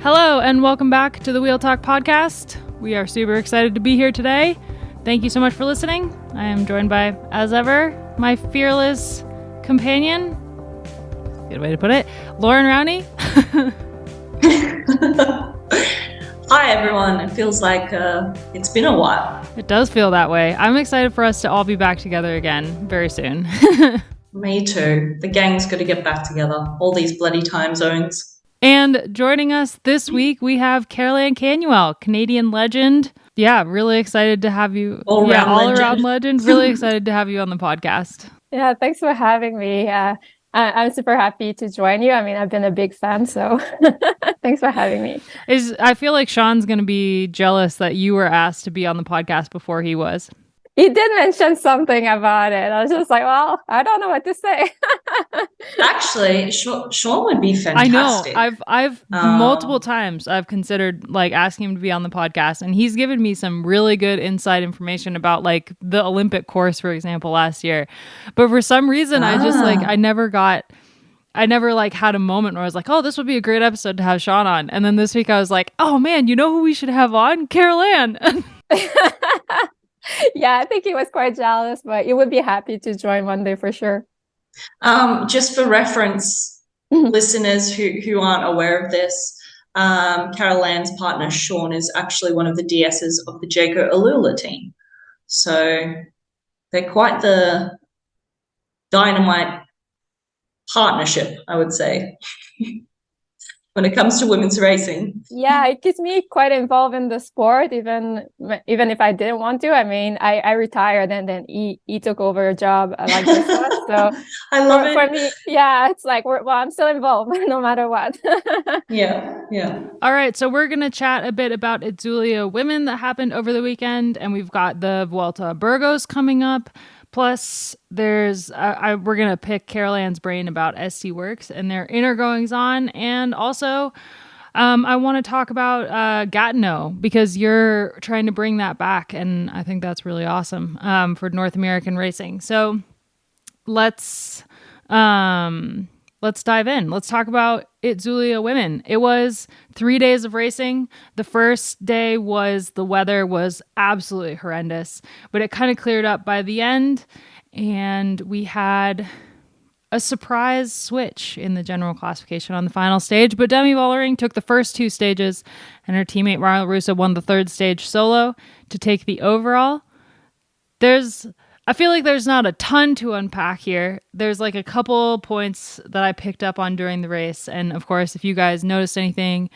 Hello, and welcome back to the Wheel Talk podcast. We are super excited to be here today. Thank you so much for listening. I am joined by, as ever, my fearless companion, good way to put it, Loren Rowney. Hi, everyone. It feels like it's been a while. It does feel that way. I'm excited for us to all be back together again very soon. Me too. The gang's got to get back together. All these bloody time zones. And joining us this week, we have Karol-Ann Canuel, Canadian legend. Yeah, really excited to have you. All-around legend. Really excited to have you on the podcast. Yeah, thanks for having me. I'm super happy to join you. I mean, I've been a big fan, so thanks for having me. I feel like Sean's going to be jealous that you were asked to be on the podcast before he was. He did mention something about it. I was just like, well, I don't know what to say. Actually, Sean would be fantastic. I know. I've multiple times I've considered like asking him to be on the podcast, and he's given me some really good inside information about like the Olympic course, for example, last year. But for some reason, I never had a moment where I was like, oh, this would be a great episode to have Sean on. And then this week I was like, oh man, you know who we should have on? Karol-Ann. Yeah, I think he was quite jealous, but he would be happy to join one day for sure. Just for reference, listeners who aren't aware of this, Karol-Ann's partner, Sean, is actually one of the DSs of the Jaco Alula team. So they're quite the dynamite partnership, I would say, when it comes to women's racing. Yeah, it gets me quite involved in the sport, even if I didn't want to. I mean, I retired and then he took over a job like this one. So I love it. For me, yeah, it's like, I'm still involved no matter what. Yeah. All right, so we're going to chat a bit about Itzulia Women that happened over the weekend, and we've got the Vuelta a Burgos coming up. Plus, we're going to pick Karol-Ann's brain about SC Worx and their inner goings-on. And also, I want to talk about Gatineau, because you're trying to bring that back. And I think that's really awesome for North American racing. So let's dive in. Let's talk about Itzulia Women. It was 3 days of racing. The first day the weather was absolutely horrendous, but it kind of cleared up by the end, and we had a surprise switch in the general classification on the final stage. But Demi Vollering took the first two stages, and her teammate Marla Russo won the third stage solo to take the overall. I feel like there's not a ton to unpack here. There's like a couple points that I picked up on during the race. And of course, if you guys noticed anything,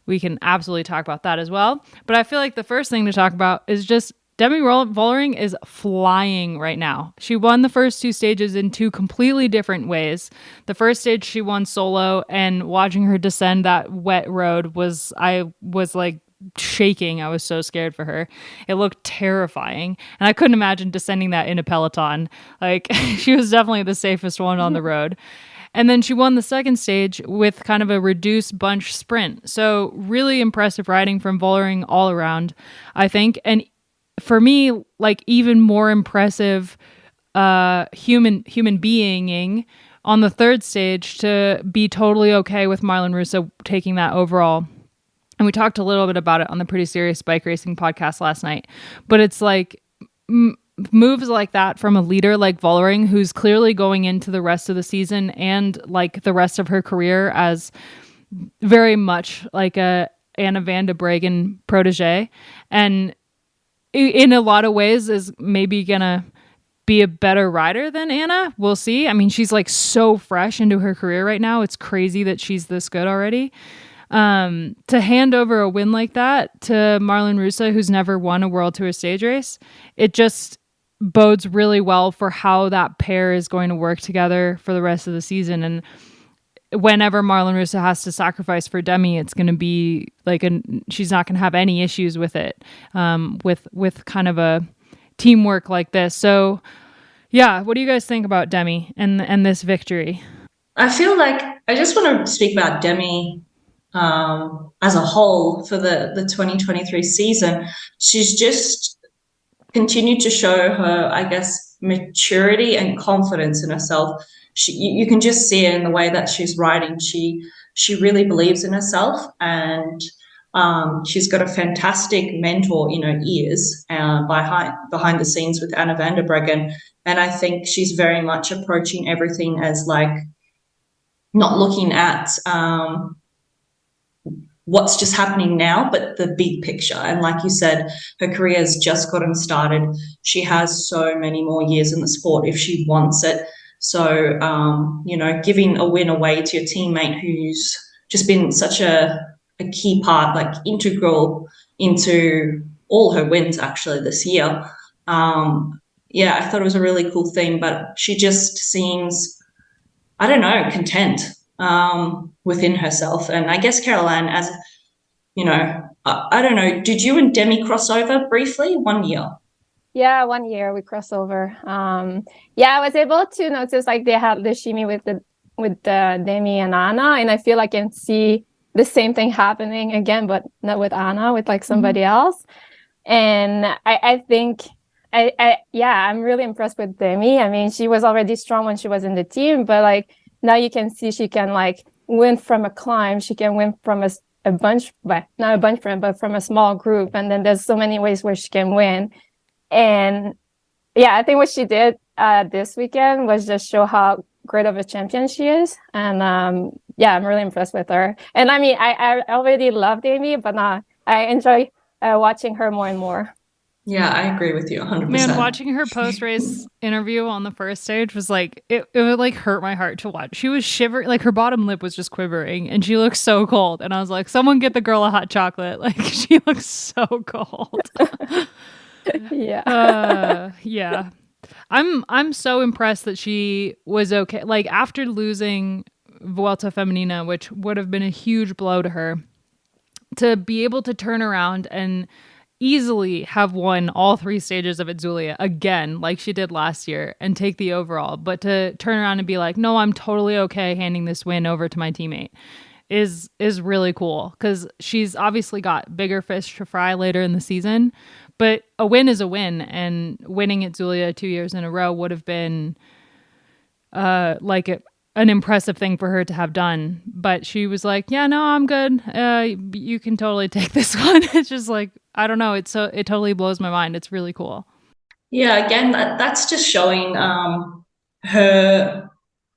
we can absolutely talk about that as well. But I feel like the first thing to talk about is just Demi Vollering is flying right now. She won the first two stages in two completely different ways. The first stage she won solo, and watching her descend that wet road I was like shaking. I was so scared for her. It looked terrifying, and I couldn't imagine descending that in a peloton. Like, she was definitely the safest one on the road. And then she won the second stage with kind of a reduced bunch sprint. So really impressive riding from Vollering all around, I think. And for me, like, even more impressive human beinging on the third stage to be totally okay with Marla Russo taking that overall. And we talked a little bit about it on the Pretty Serious Bike Racing podcast last night. But it's like moves like that from a leader like Vollering, who's clearly going into the rest of the season and like the rest of her career as very much like a Anna van de Breggen protege. And in a lot of ways is maybe going to be a better rider than Anna. We'll see. I mean, she's like so fresh into her career right now. It's crazy that she's this good already. To hand over a win like that to Marla Russo, who's never won a World Tour stage race, it just bodes really well for how that pair is going to work together for the rest of the season. And whenever Marla Russo has to sacrifice for Demi, it's going to be like she's not going to have any issues with it, with kind of a teamwork like this. So yeah, what do you guys think about Demi and this victory? I feel like I just want to speak about Demi as a whole for the 2023 season. She's just continued to show her, I guess, maturity and confidence in herself. You can just see it in the way that she's riding. She she really believes in herself, and she's got a fantastic mentor in her ears behind the scenes with Anna van der Breggen. And I think she's very much approaching everything as like not looking at what's just happening now, but the big picture. And like you said, her career has just gotten started. She has so many more years in the sport if she wants it. So, giving a win away to your teammate who's just been such a key part, like integral into all her wins actually this year. I thought it was a really cool thing, but she just seems, I don't know, content within herself. And I guess Karol-Ann, as I don't know, did you and Demi cross over briefly 1 year? Yeah, 1 year we crossed over. I was able to notice like they had the shimmy with Demi and Anna, and I feel like I can see the same thing happening again, but not with Anna, with like somebody else. And I think I'm really impressed with Demi. I mean, she was already strong when she was in the team, but like now you can see she can like win from a climb. She can win from a bunch, but not a bunch but from a small group. And then there's so many ways where she can win. And I think what she did this weekend was just show how great of a champion she is. And I'm really impressed with her. And I mean, I already loved Amy, but I enjoy watching her more and more. Yeah, I agree with you 100%. Man, watching her post-race interview on the first stage was like, it would like hurt my heart to watch. She was shivering, like her bottom lip was just quivering and she looked so cold. And I was like, someone get the girl a hot chocolate. Like she looks so cold. Yeah. I'm so impressed that she was okay. Like after losing Vuelta Femenina, which would have been a huge blow to her, to be able to turn around and easily have won all 3 stages of Itzulia again, like she did last year, and take the overall, but to turn around and be like, no, I'm totally okay handing this win over to my teammate is really cool, because she's obviously got bigger fish to fry later in the season, but a win is a win, and winning Itzulia 2 years in a row would have been an impressive thing for her to have done. But she was like, yeah, no, I'm good. You can totally take this one. It's just like, I don't know. It totally blows my mind. It's really cool. Yeah, again, that's just showing her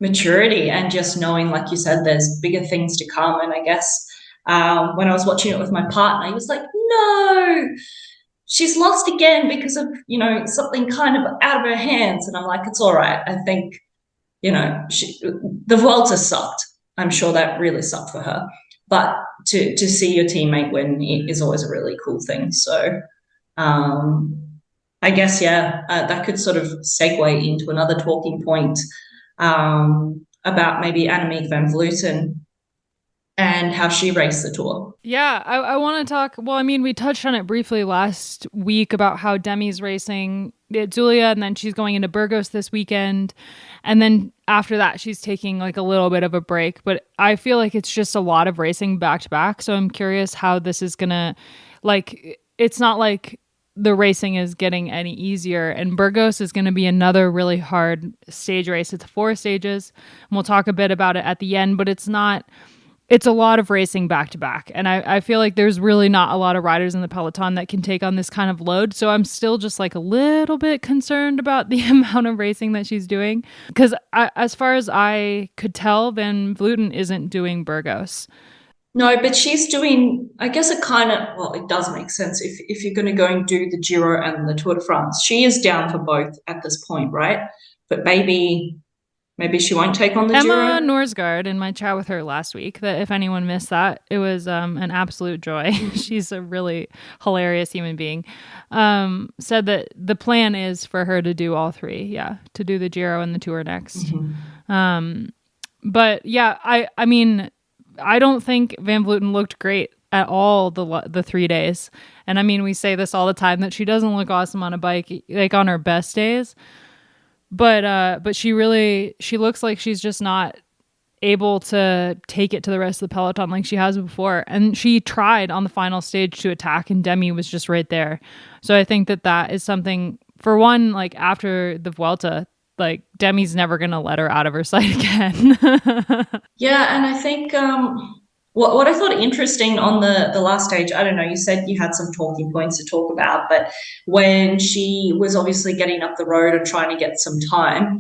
maturity and just knowing, like you said, there's bigger things to come. And I guess when I was watching it with my partner, he was like, no, she's lost again because of, something kind of out of her hands. And I'm like, it's all right. I think, the Vuelta sucked. I'm sure that really sucked for her. But to see your teammate win is always a really cool thing. So I guess, that could sort of segue into another talking point about maybe Annemiek van Vleuten and how she raced the Tour. Yeah, I want to talk. Well, I mean, we touched on it briefly last week about how Demi's racing Itzulia, and then she's going into Burgos this weekend. And then after that, she's taking like a little bit of a break. But I feel like it's just a lot of racing back to back. So I'm curious how this is going to, like, it's not like the racing is getting any easier. And Burgos is going to be another really hard stage race. It's 4 stages. And we'll talk a bit about it at the end, but it's a lot of racing back to back. And I feel like there's really not a lot of riders in the peloton that can take on this kind of load. So I'm still just like a little bit concerned about the amount of racing that she's doing. Because as far as I could tell, Van Vleuten isn't doing Burgos. No, but she's doing, I guess it does make sense if you're going to go and do the Giro and the Tour de France. She is down for both at this point, right? But maybe she won't take on the Giro. Emma Norsgaard, in my chat with her last week, that if anyone missed that, it was an absolute joy. She's a really hilarious human being. Said that the plan is for her to do all 3. Yeah, to do the Giro and the Tour next. Mm-hmm. But yeah, I mean, I don't think Van Vleuten looked great at all the 3 days. And I mean, we say this all the time that she doesn't look awesome on a bike, like on her best days. But she looks like she's just not able to take it to the rest of the peloton like she has before. And she tried on the final stage to attack, and Demi was just right there. So I think that is something, for one, like after the Vuelta, like Demi's never going to let her out of her sight again. Yeah, and I think what I thought interesting on the last stage, I don't know, you said you had some talking points to talk about, but when she was obviously getting up the road and trying to get some time,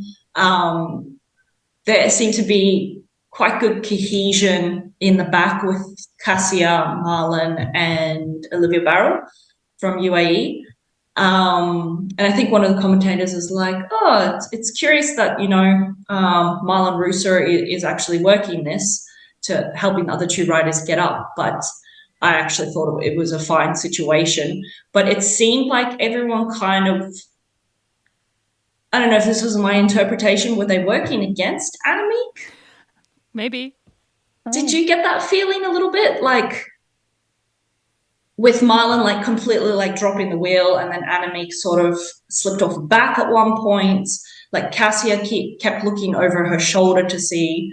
there seemed to be quite good cohesion in the back with Kasia, Marlon, and Olivia Barrow from UAE. And I think one of the commentators is like, oh, it's curious that, Marlon Russo is actually working this to helping the other two riders get up. But I actually thought it was a fine situation. But it seemed like everyone kind of, I don't know if this was my interpretation, were they working against Annemiek? Maybe. Did you get that feeling a little bit? Like, with Marlon like completely like dropping the wheel, and then Annemiek sort of slipped off the back at one point. Like Kasia kept looking over her shoulder to see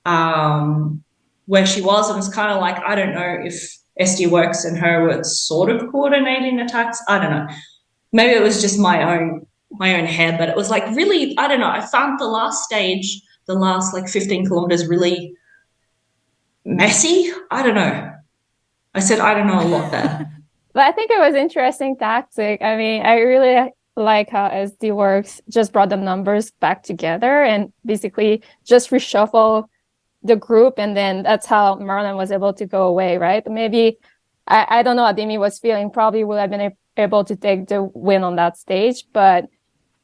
where she was, and it's kind of like, I don't know if SD Worx and her were sort of coordinating attacks. I don't know. Maybe it was just my own head, but it was like really, I don't know. I found the last stage, the last like 15 kilometers really messy. I don't know. I said, I don't know a lot there. But I think it was interesting tactic. I mean, I really like how SD Worx just brought the numbers back together and basically just reshuffle the group. And then that's how Marlon was able to go away, right? Maybe, I don't know how Demi was feeling, probably would have been able to take the win on that stage. But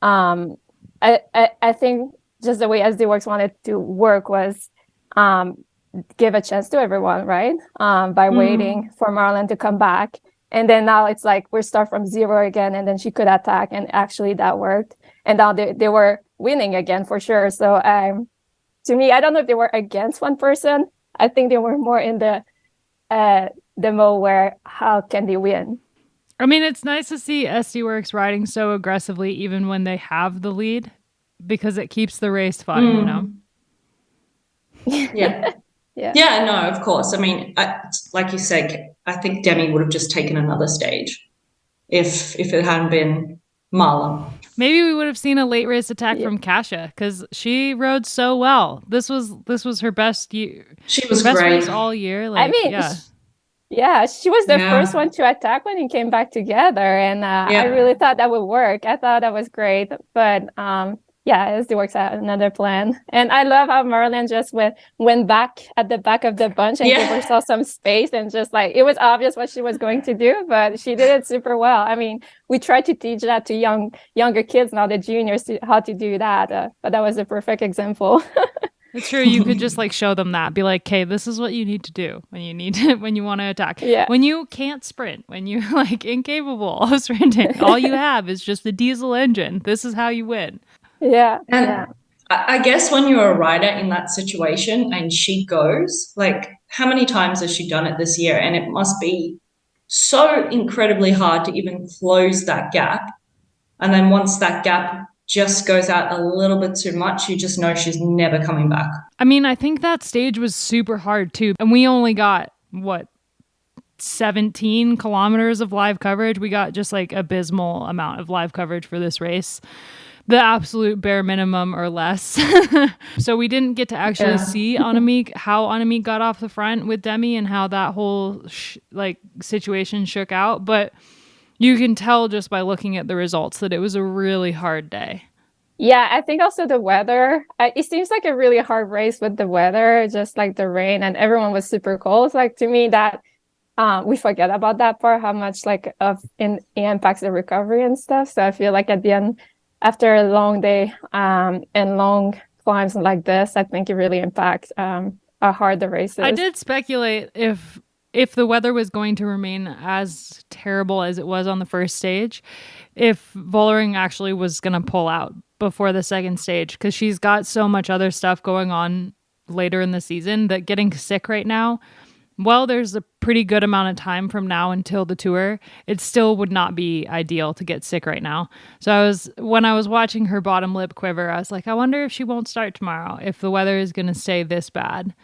I think just the way SD Worx wanted to work was give a chance to everyone, right? By waiting for Marlon to come back. And then now it's like we start from zero again, and then she could attack, and actually that worked. And now they were winning again for sure. So to me, I don't know if they were against one person. I think they were more in the mode where how can they win? I mean, it's nice to see SD Worx riding so aggressively even when they have the lead, because it keeps the race fun, you know? Yeah. Yeah, no, of course. I mean, like you said, I think Demi would have just taken another stage if it hadn't been Marlon. Maybe we would have seen a late race attack from Kasia, because she rode so well. This was her best year. She was best great race all year. Like, I mean, she was the first one to attack when it came back together, and I really thought that would work. I thought that was great, but SD Worx had another plan. And I love how Marlon just went back at the back of the bunch and gave herself some space, and just like, it was obvious what she was going to do, but she did it super well. I mean, we try to teach that to younger kids now, the juniors, how to do that, but that was a perfect example. It's true. You could just like show them that, be like, "Okay, this is what you need to do when you want to attack. When you can't sprint, when you're like incapable of sprinting, all you have is just the diesel engine. This is how you win." I guess when you're a rider in that situation and she goes, like, how many times has she done it this year? And it must be so incredibly hard to even close that gap. And then once that gap just goes out a little bit too much, you just know she's never coming back. I mean, I think that stage was super hard too. And we only got, 17 kilometers of live coverage. We got just like abysmal amount of live coverage for this race. The absolute bare minimum or less. So we didn't get to actually see Annemiek, how Annemiek got off the front with Demi and how that whole situation shook out. But you can tell just by looking at the results that it was a really hard day. Yeah, I think also the weather. It seems like a really hard race with the weather, just like the rain, and everyone was super cold. It's like, to me, that we forget about that part, how much it impacts the recovery and stuff. So I feel like at the end, after a long day and long climbs like this, I think it really impacts how hard the race is. I did speculate if the weather was going to remain as terrible as it was on the first stage, if Vollering actually was going to pull out before the second stage, because she's got so much other stuff going on later in the season that getting sick right now, well, there's a pretty good amount of time from now until the tour. It still would not be ideal to get sick right now. So when I was watching her bottom lip quiver, I was like, I wonder if she won't start tomorrow, if the weather is going to stay this bad.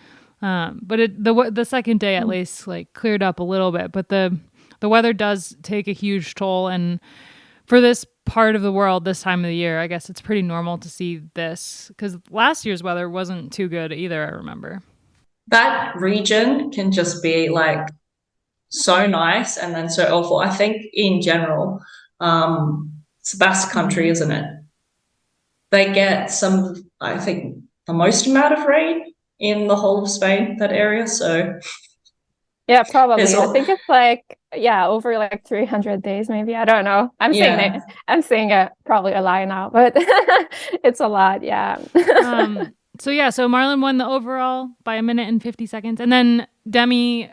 But the second day at least cleared up a little bit. But the weather does take a huge toll, and for this part of the world this time of the year, I guess it's pretty normal to see this because last year's weather wasn't too good either, I remember. That region can just be like so nice and then so awful. I think in general, it's the Basque Country, isn't it? They get I think, the most amount of rain in the whole of Spain, that area. So yeah, probably. I think it's like, over like 300 days, maybe. I don't know. I'm saying probably a lie now, but it's a lot. Yeah. So Marlon won the overall by 1 minute and 50 seconds. And then Demi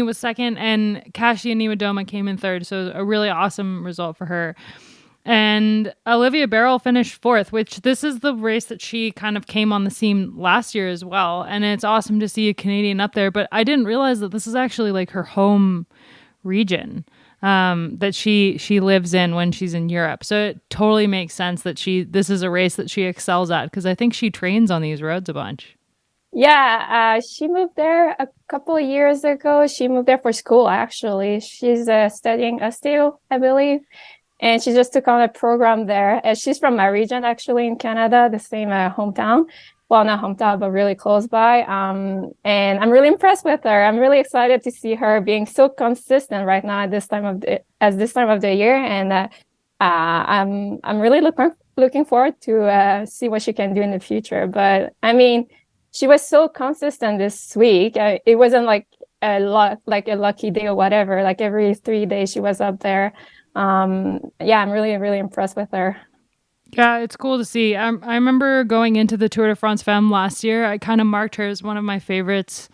was second and Kasia Niewiadoma came in third. So a really awesome result for her. And Olivia Barrel finished fourth, which this is the race that she kind of came on the scene last year as well. And it's awesome to see a Canadian up there. But I didn't realize that this is actually like her home region that she lives in when she's in Europe. So it totally makes sense that this is a race that she excels at because I think she trains on these roads a bunch. Yeah, she moved there a couple of years ago. She moved there for school, actually. She's studying osteo, I believe. And she just took on a program there. She's from my region, actually, in Canada, the same hometown. Well, not hometown, but really close by. And I'm really impressed with her. I'm really excited to see her being so consistent right now at this time of the year. And I'm really looking forward to see what she can do in the future. But I mean, she was so consistent this week. It wasn't like a lucky day or whatever. Like every 3 days she was up there. I'm really, really impressed with her. Yeah, it's cool to see. I remember going into the Tour de France Femme last year. I kind of marked her as one of my favorites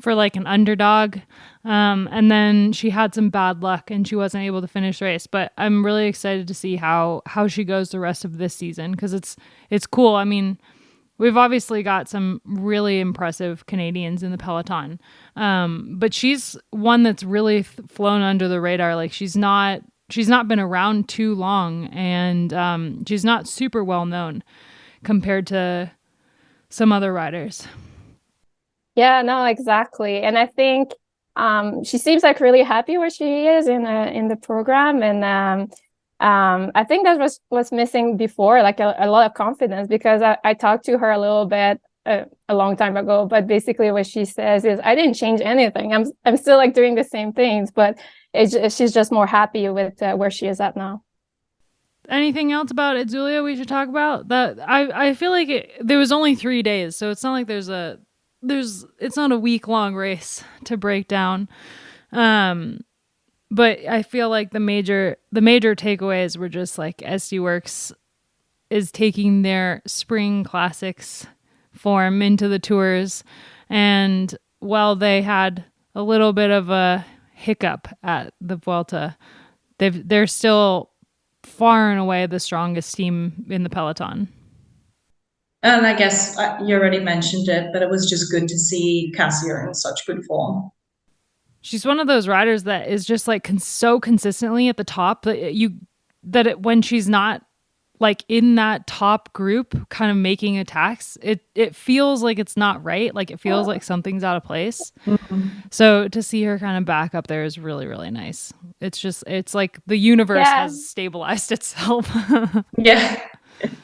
for like an underdog. And then she had some bad luck and she wasn't able to finish the race. But I'm really excited to see how she goes the rest of this season because it's cool. I mean, we've obviously got some really impressive Canadians in the peloton. But she's one that's really flown under the radar. Like she's not been around too long and she's not super well known compared to some other riders. Yeah, no, exactly. And I think she seems like really happy where she is in the program. And I think that was missing before, like a lot of confidence, because I talked to her a little bit a long time ago, but basically what she says is, I didn't change anything. I'm still like doing the same things, but she's just more happy with where she is at now. Anything else about Itzulia we should talk about? That I feel like there was only 3 days, so it's not like it's not a week-long race to break down. But I feel like the major takeaways were just like SD Worx is taking their spring classics form into the tours, and while they had a little bit of a hiccup at the Vuelta, they're still far and away the strongest team in the peloton. And I guess you already mentioned it, but it was just good to see Kasia in such good form. She's one of those riders that is just like so consistently at the top that when she's not like in that top group kind of making attacks, it feels like it's not right. Like it feels like something's out of place. Mm-hmm. So to see her kind of back up there is really, really nice. It's like the universe has stabilized itself. Yeah.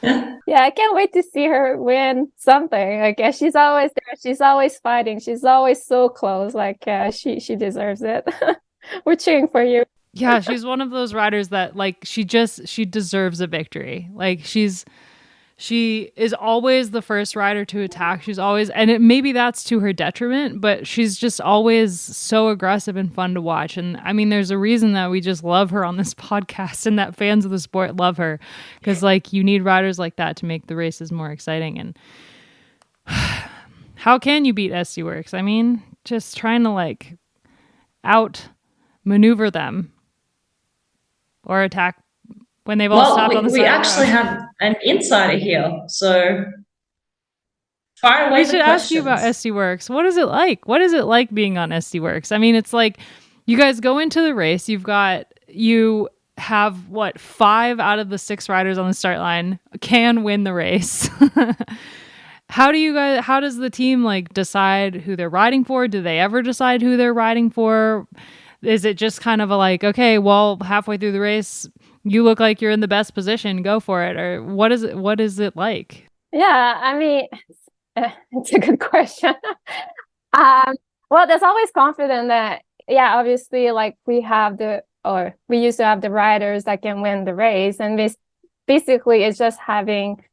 Yeah, I can't wait to see her win something. Like she's always there. She's always fighting. She's always so close. Like she deserves it. We're cheering for you. Yeah, she's one of those riders that like she deserves a victory. Like she is always the first rider to attack. She's always, and maybe that's to her detriment, but she's just always so aggressive and fun to watch. And I mean, there's a reason that we just love her on this podcast and that fans of the sport love her, because like you need riders like that to make the races more exciting. And how can you beat SD Worx? I mean, just trying to like out maneuver them or attack when they've all stopped on the side. We actually have an insider here, so fire away. We should ask you about SD Worx. What is it like? What is it like being on SD Worx? I mean, it's like you guys go into the race. You have what, 5 out of the 6 riders on the start line can win the race. How does the team like decide who they're riding for? Do they ever decide who they're riding for? Is it just kind of a like, okay, well, halfway through the race, you look like you're in the best position, go for it? Or what is it like? Yeah, I mean, it's a good question. Well, there's always confidence that, yeah, obviously, like we used to have the riders that can win the race, and basically it's just having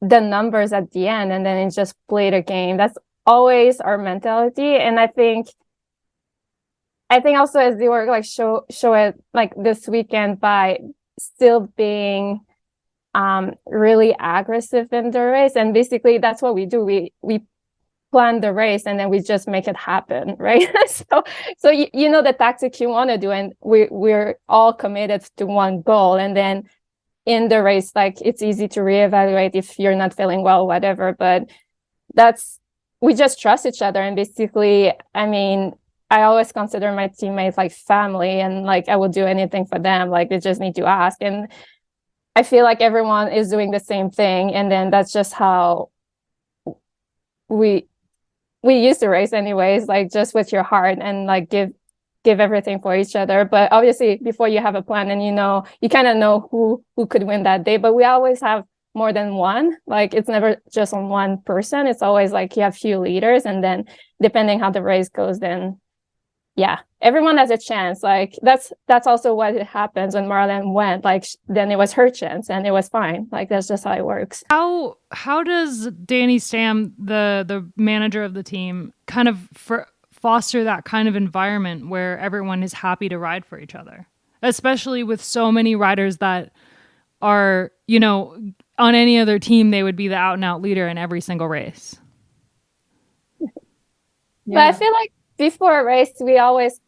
the numbers at the end, and then it's just play the game. That's always our mentality, and I think also as they were like show it like this weekend by still being really aggressive in the race, and basically that's what we do. We plan the race and then we just make it happen, right? so you know the tactics you want to do, and we're all committed to one goal, and then in the race, like it's easy to reevaluate if you're not feeling well, whatever, but we just trust each other. And basically, I mean, I always consider my teammates like family, and like I will do anything for them. Like they just need to ask, and I feel like everyone is doing the same thing, and then that's just how we used to race anyways, like just with your heart and like give everything for each other. But obviously before you have a plan, and you kind of know who could win that day, but we always have more than one. Like it's never just on one person. It's always like you have few leaders, and then depending how the race goes, then yeah, everyone has a chance. Like that's also what happens when Marlon went. Like then it was her chance, and it was fine. Like that's just how it works. How does Danny Stam, the manager of the team, kind of foster that kind of environment where everyone is happy to ride for each other, especially with so many riders that are, on any other team they would be the out and out leader in every single race? Yeah. But I feel like before a race, we always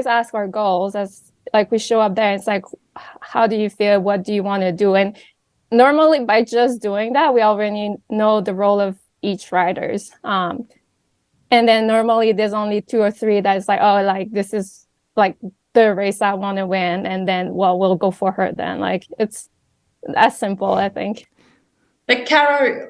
ask our goals. As like we show up there, it's like, how do you feel? What do you want to do? And normally by just doing that, we already know the role of each riders. And then normally there's only 2 or 3 that's like, oh, like this is like the race I want to win, and then we'll go for her then. Like it's as simple, I think. But Caro,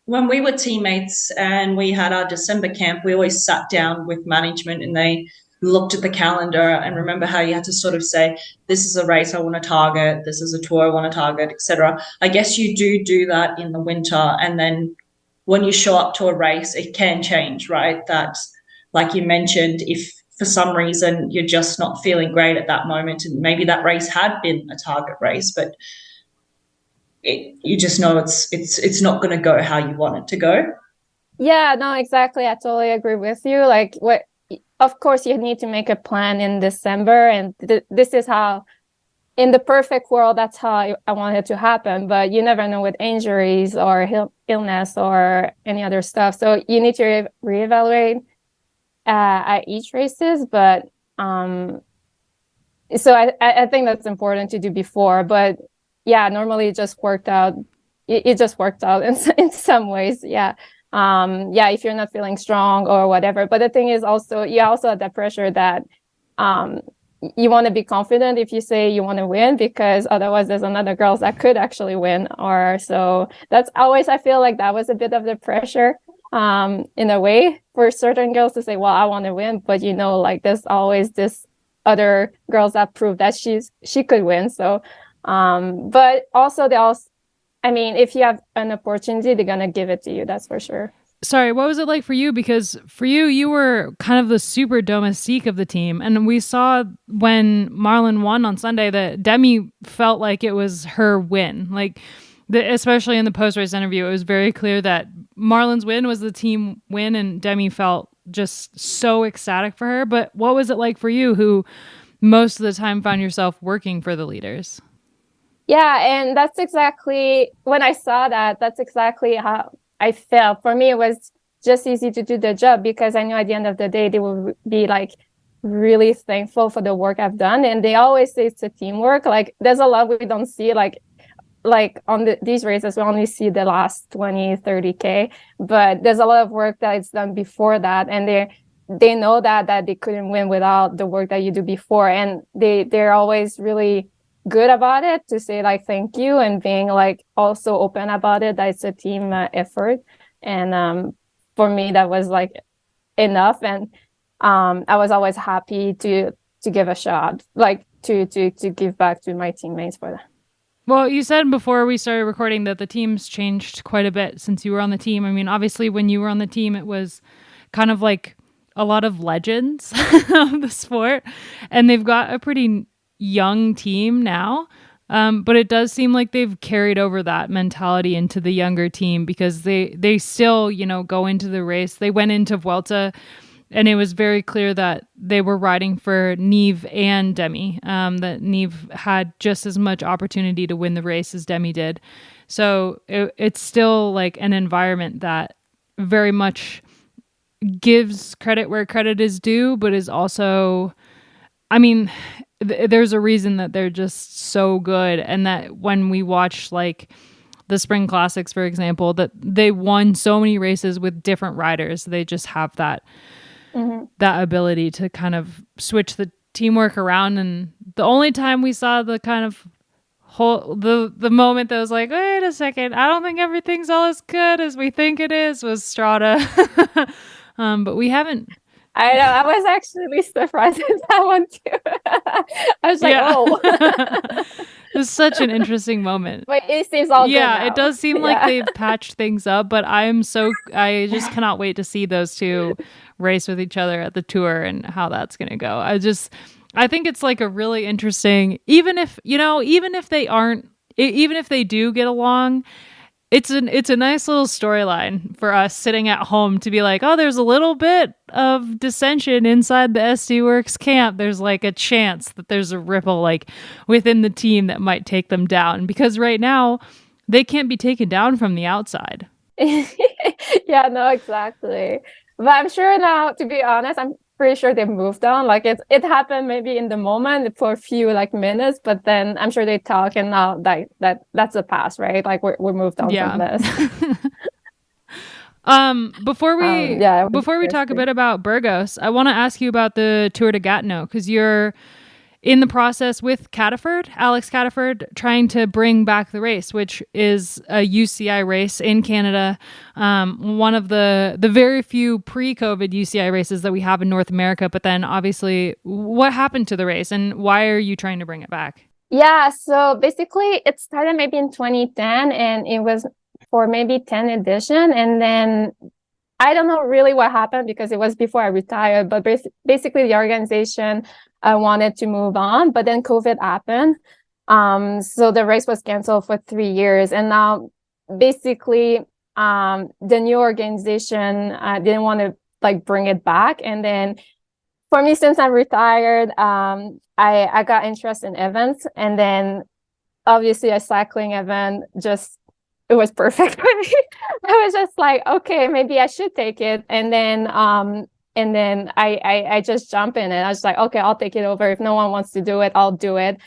when we were teammates and we had our December camp, we always sat down with management and they looked at the calendar, and remember how you had to sort of say, this is a race I want to target, this is a tour I want to target, etc. I guess you do that in the winter, and then when you show up to a race, it can change, right? That, like you mentioned, if for some reason you're just not feeling great at that moment, and maybe that race had been a target race, but you just know it's not going to go how you want it to go. Yeah, no, exactly. I totally agree with you. Like of course you need to make a plan in December, and this is how, in the perfect world, that's how I want it to happen. But you never know with injuries or illness or any other stuff. So you need to reevaluate at each races. But so I think that's important to do before. But yeah, normally it just worked out. It just worked out in some ways. Yeah. If you're not feeling strong or whatever. But the thing is also, you also have that pressure that you want to be confident if you say you want to win, because otherwise there's another girls that could actually win. Or so that's always, I feel like that was a bit of the pressure in a way for certain girls to say, well, I want to win, but like there's always this other girls that prove that she could win. So but also if you have an opportunity, they're gonna give it to you, that's for sure. Sorry, what was it like for you? Because for you were kind of the super domestique of the team. And we saw when Marlon won on Sunday that Demi felt like it was her win. Like, especially in the post-race interview, it was very clear that Marlon's win was the team win, and Demi felt just so ecstatic for her. But what was it like for you, who most of the time found yourself working for the leaders? Yeah, and that's exactly, when I saw that, that's exactly how I felt. For me, it was just easy to do the job, because I knew at the end of the day, they will be like really thankful for the work I've done. And they always say it's a teamwork. Like there's a lot we don't see, like on these races, we only see the last 20, 30K, but there's a lot of work that is done before that. And they know that they couldn't win without the work that you do before. And they're always really good about it, to say like thank you, and being like also open about it, that it's a team effort. And for me, that was like enough. And I was always happy to give a shot, like to give back to my teammates for that. Well, you said before we started recording that the team's changed quite a bit since you were on the team. I mean, obviously, when you were on the team, it was kind of like a lot of legends of the sport, and they've got a pretty young team now. But it does seem like they've carried over that mentality into the younger team, because they still, go into the race. They went into Vuelta, and it was very clear that they were riding for Nieve and Demi, that Nieve had just as much opportunity to win the race as Demi did. So it's still like an environment that very much gives credit where credit is due, but is also, I mean, there's a reason that they're just so good. And that when we watch like the Spring Classics, for example, that they won so many races with different riders. They just have that that ability to kind of switch the teamwork around. And the only time we saw the kind of the moment that was like, wait a second, I don't think everything's all as good as we think it is, was Strada. But we haven't. I know. I was actually surprised at that one too. I was like, oh. It was such an interesting moment. But it seems all good now. It does seem like they've patched things up, but I just cannot wait to see those two race with each other at the Tour and how that's going to go. I think it's like a really interesting, even if they do get along, it's a nice little storyline for us sitting at home to be like, oh, there's a little bit of dissension inside the SD Worx camp. There's like a chance that there's a ripple like within the team that might take them down, because right now they can't be taken down from the outside. Yeah, no, exactly. But I'm sure now, to be honest, I'm pretty sure they've moved on. Like it happened maybe in the moment for a few like minutes, but then I'm sure they talk, and now that's a pass, right? Like we're moved on from this. Before we talk a bit about Burgos, I want to ask you about the Tour de Gatineau, because you're in the process with Alex Cataford, trying to bring back the race, which is a UCI race in Canada. One of the very few pre-COVID UCI races that we have in North America. But then obviously, what happened to the race and why are you trying to bring it back? Yeah, so basically it started maybe in 2010 and it was for maybe 10th edition. And then I don't know really what happened because it was before I retired, but basically the organization wanted to move on, but then COVID happened. So the race was canceled for 3 years. And now basically the new organization didn't want to like bring it back. And then for me, since I'm retired, I got interested in events. And then obviously a cycling event it was perfect for me. I was just like, okay, maybe I should take it. And then I just jump in and I was like, okay, I'll take it over. If no one wants to do it, I'll do it.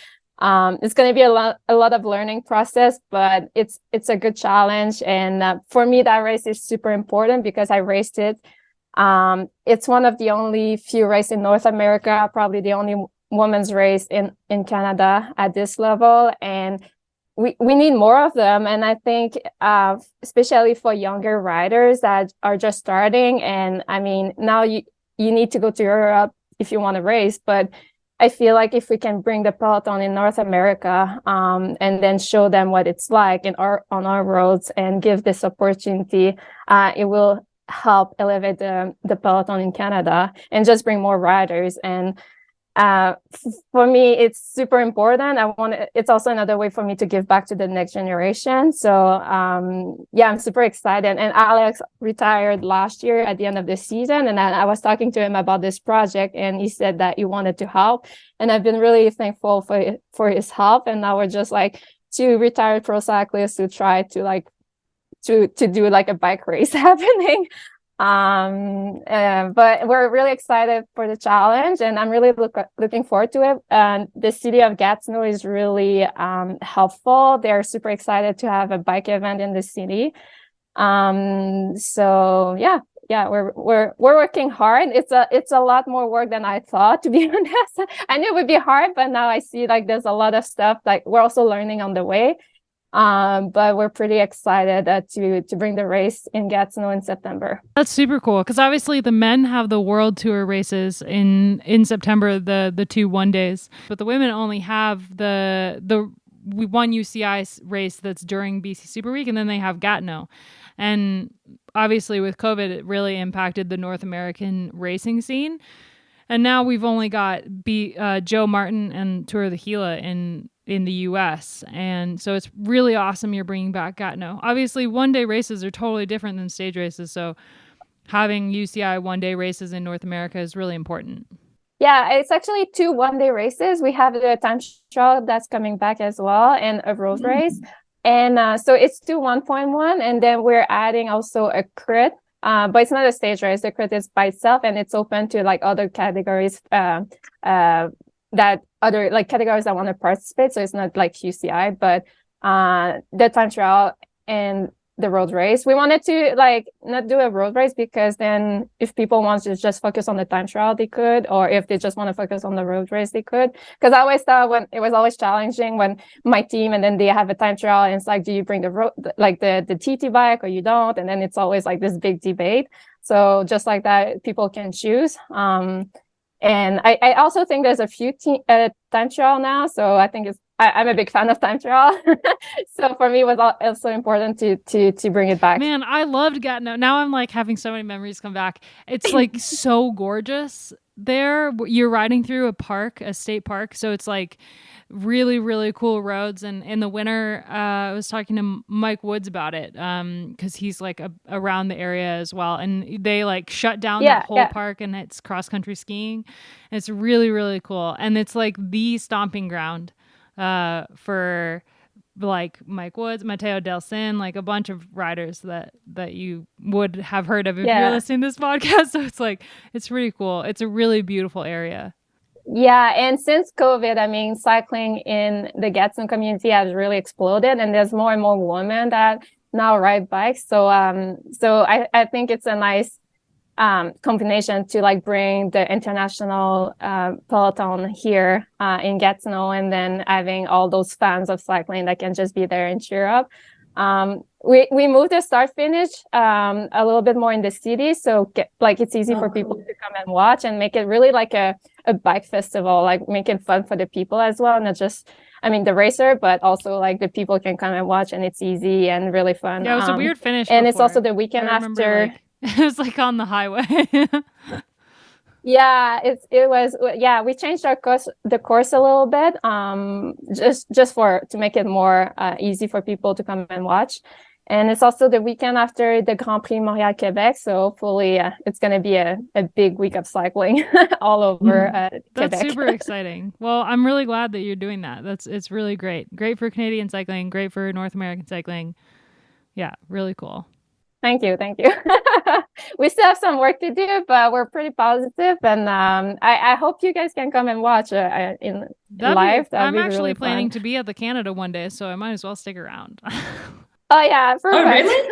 It's going to be a lot of learning process, but it's a good challenge. And for me, that race is super important because I raced it. It's one of the only few races in North America, probably the only women's race in Canada at this level. And we need more of them. And I think especially for younger riders that are just starting. And I mean, now you need to go to Europe if you want to race. But I feel like if we can bring the peloton in North America and then show them what it's like on our roads and give this opportunity, it will help elevate the peloton in Canada and just bring more riders. And for me, it's super important. It's also another way for me to give back to the next generation. So, I'm super excited. And Alex retired last year at the end of the season. And I was talking to him about this project and he said that he wanted to help. And I've been really thankful for his help. And now we're just like two retired pro cyclists who try to do like a bike race happening. But we're really excited for the challenge and I'm really looking forward to it. And the city of Gatineau is really helpful. They're super excited to have a bike event in the city. We're working hard. It's a lot more work than I thought, to be honest. I knew it would be hard, but now I see like there's a lot of stuff like we're also learning on the way. But we're pretty excited to bring the race in Gatineau in September. That's super cool because obviously the men have the World Tour races in September, the 2 1-days, but the women only have the one UCI race that's during BC Super Week, and then they have Gatineau. And obviously with COVID, it really impacted the North American racing scene. And now we've only got Joe Martin and Tour of the Gila in the US. And so it's really awesome you're bringing back Gatineau. Obviously, 1-day races are totally different than stage races. So having UCI 1-day races in North America is really important. Yeah, it's actually 2 1-day races. We have the time trial that's coming back as well, and a road race. And so it's 2 1.1, and then we're adding also a crit. But it's not a stage race. The crit is by itself, and it's open to like other categories categories that want to participate. So it's not like UCI, but the time trial and the road race. We wanted to like not do a road race because then if people want to just focus on the time trial, they could, or if they just want to focus on the road race, they could. Because I always thought when it was always challenging when my team and then they have a time trial and it's like, do you bring the TT bike or you don't? And then it's always like this big debate. So just like that, people can choose. And I also think there's a few time trial now. So I think I'm a big fan of time trial. So for me, it was also important to bring it back. Man, I loved Gatineau. Now I'm like having so many memories come back. It's like so gorgeous there. You're riding through a state park. So it's like really, really cool roads. And in the winter, I was talking to Mike Woods about it because he's like around the area as well. And they like shut down that whole park and it's cross-country skiing. And it's really, really cool. And it's like the stomping ground for like Mike Woods, Matteo Delsin, like a bunch of riders that you would have heard of if you're listening to this podcast. So it's like, it's pretty cool. It's a really beautiful area. Yeah. And since COVID, I mean, cycling in the Gatineau community has really exploded, and there's more and more women that now ride bikes. So I think it's a nice combination to like bring the international peloton here in Gatineau, and then having all those fans of cycling that can just be there and cheer up. We moved the start finish a little bit more in the city, so it's easy for people to come and watch and make it really like a bike festival, like make it fun for the people as well, not just the racer, but also like the people can come and watch, and it's easy and really fun. Yeah, it was a weird finish. And before. it's also the weekend after. It was like on the highway. Yeah, it was. Yeah, we changed the course a little bit, just to make it more easy for people to come and watch. And it's also the weekend after the Grand Prix Montréal Quebec, so hopefully it's going to be a big week of cycling all over Quebec. That's super exciting. Well, I'm really glad that you're doing that. It's really great. Great for Canadian cycling. Great for North American cycling. Yeah, really cool. Thank you. We still have some work to do, but we're pretty positive, and I hope you guys can come and watch in live. I'm actually really planning to be at the Canada one day, so I might as well stick around. Oh yeah, perfect. Oh really?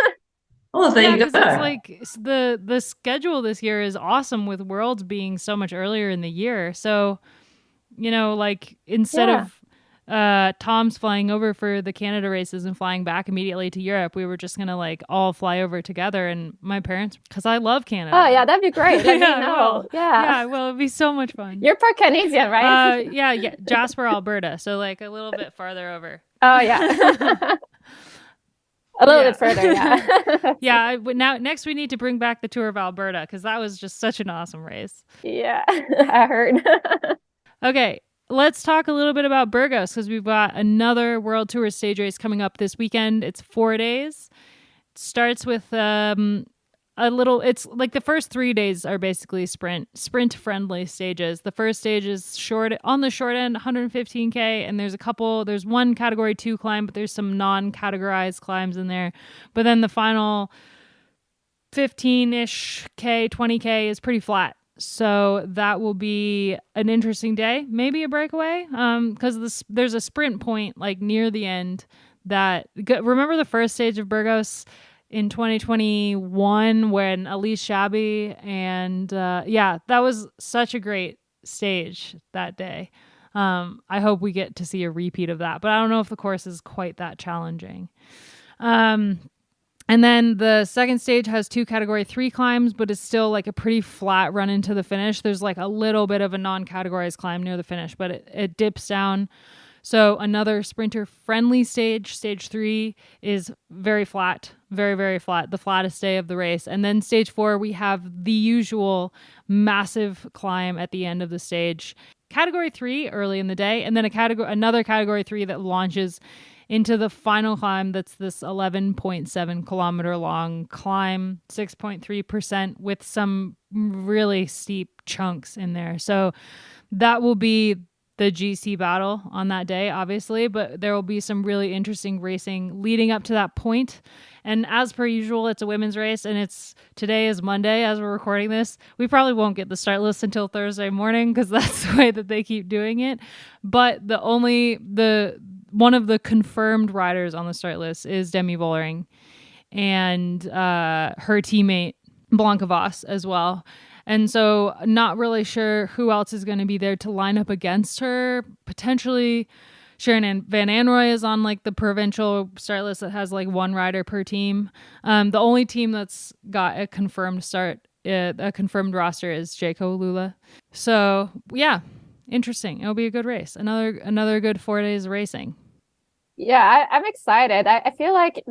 Oh, there you go. It's like the schedule this year is awesome with Worlds being so much earlier in the year. So, like instead of Tom's flying over for the Canada races and flying back immediately to Europe, we were just gonna like all fly over together, and my parents, because I love Canada. Oh yeah, that'd be great. Let me know. Well, it'd be so much fun. You're part Canadian, right? Yeah, Jasper, Alberta, so like a little bit farther over. Oh yeah. A little bit further, yeah. Yeah, now next we need to bring back the Tour of Alberta, because that was just such an awesome race. Yeah, I heard. Okay, let's talk a little bit about Burgos, because we've got another World Tour stage race coming up this weekend. It's 4 days. It starts with it's like the first 3 days are basically sprint friendly stages. The first stage is on the short end, 115K, and there's one category 2 climb, but there's some non-categorized climbs in there. But then the final 15-ish K, 20K is pretty flat. So that will be an interesting day, maybe a breakaway, because there's a sprint point like near the end remember the first stage of Burgos in 2021 when Elise Shabby and that was such a great stage that day. I hope we get to see a repeat of that, but I don't know if the course is quite that challenging. And then the second stage has 2 category 3 climbs, but it's still like a pretty flat run into the finish. There's like a little bit of a non-categorized climb near the finish, but it dips down. So another sprinter friendly stage, stage 3, is very flat, very, very flat, the flattest day of the race. And then stage 4, we have the usual massive climb at the end of the stage. Category 3 early in the day, and then another category 3 that launches into the final climb. That's this 11.7 kilometer long climb, 6.3% with some really steep chunks in there. So that will be the GC battle on that day, obviously, but there will be some really interesting racing leading up to that point. And as per usual, it's a women's race, and today is Monday as we're recording this. We probably won't get the start list until Thursday morning because that's the way that they keep doing it. But one of the confirmed riders on the start list is Demi Vollering and her teammate Blanca Voss as well. And so not really sure who else is going to be there to line up against her. Potentially Sharon Van Anrooy is on like the provincial start list that has like 1 rider per team. The only team that's got a confirmed roster is Jayco Lula. So yeah, interesting. It'll be a good race. Another good 4 days of racing. Yeah, I'm excited. I feel like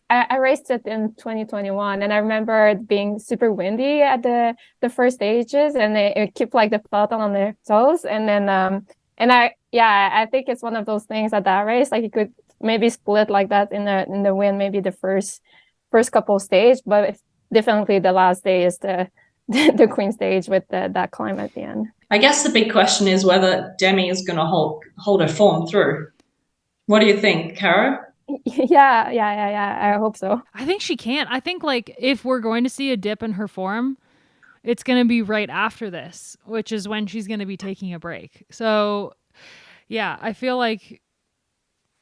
I raced it in 2021, and I remember it being super windy at the first stages, and it kept like the peloton on their toes. And then I think it's one of those things at that race, like you could maybe split like that in the win, maybe the first couple stage, but definitely the last day is the queen stage with that climb at the end. I guess the big question is whether Demi is going to hold her form through. What do you think, Caro? Yeah. I hope so. I think she can. I think like if we're going to see a dip in her form, it's going to be right after this, which is when she's going to be taking a break. So yeah, I feel like